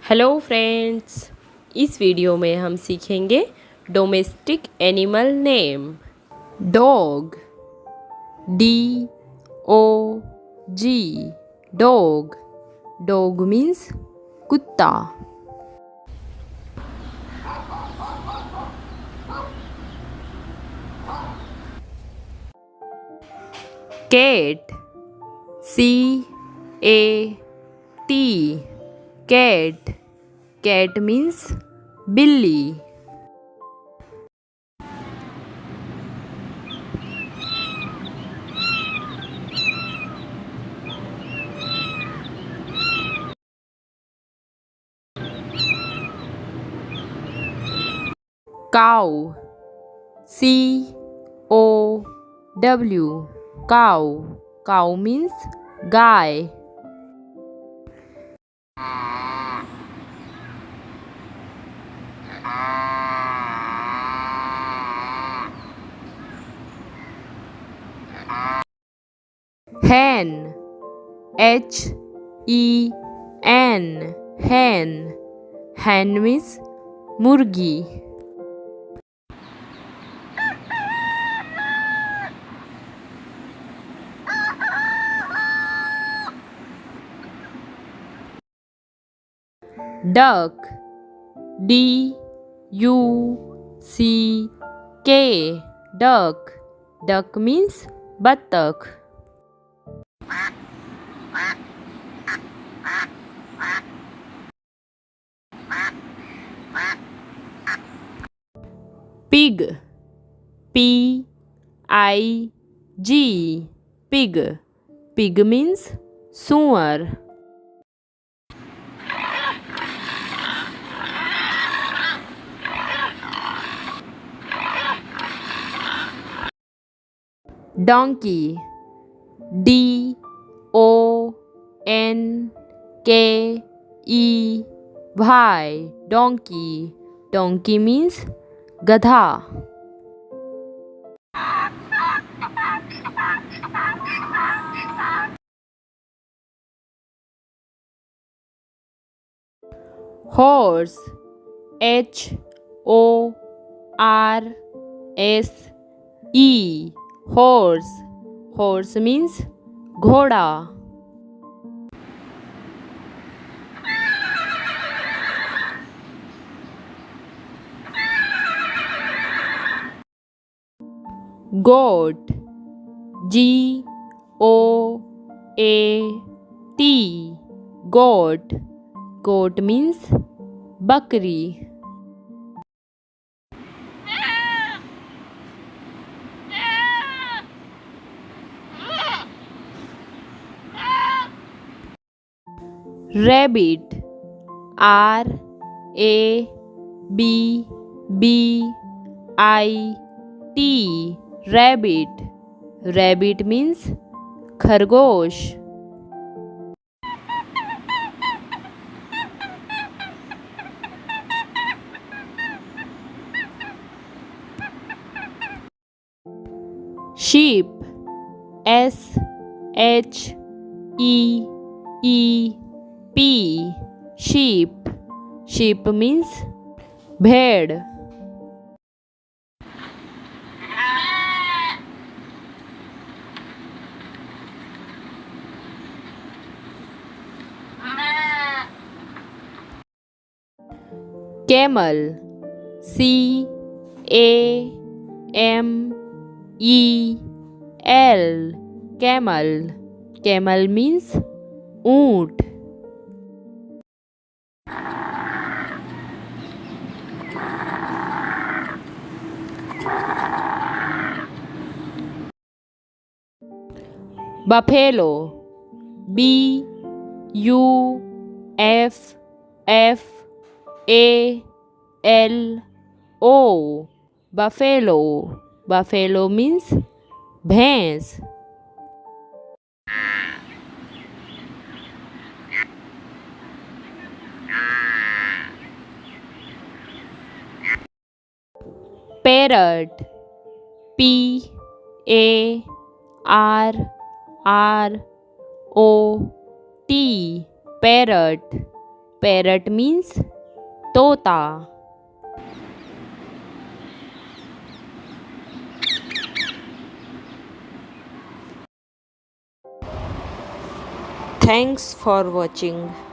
Hello friends, इस video में हम सीखेंगे domestic animal name. Dog, D-O-G, dog. Dog means कुत्ता। Cat, C-A-T, cat. Cat means बिल्ली। Cow, C-O-W, cow. Cow means गाय। hen, H-E-N, hen। hen means मुर्गी। Duck, D-U-C-K, duck. Duck means बत्तख। Pig, P-I-G, pig. Pig means सुअर। Donkey, D-O-N-K-E-Y, donkey. Donkey means गधा। Horse, H-O-R-S-E, horse. Horse means घोड़ा। Goat, G-O-A-T, goat. Goat means बकरी। Rabbit, R-A-B-B-I-T, rabbit. Rabbit means खरगोश। sheep, S-H-E-E-P, sheep। sheep means भेड़। camel, C-A-M-E-L, camel। camel means ऊंट। buffalo, B-U-F-F-A-L-O, buffalo। buffalo means भैंस। parrot, P-A-R-R-O-T, parrot। Parrot means तोता. Thanks for watching.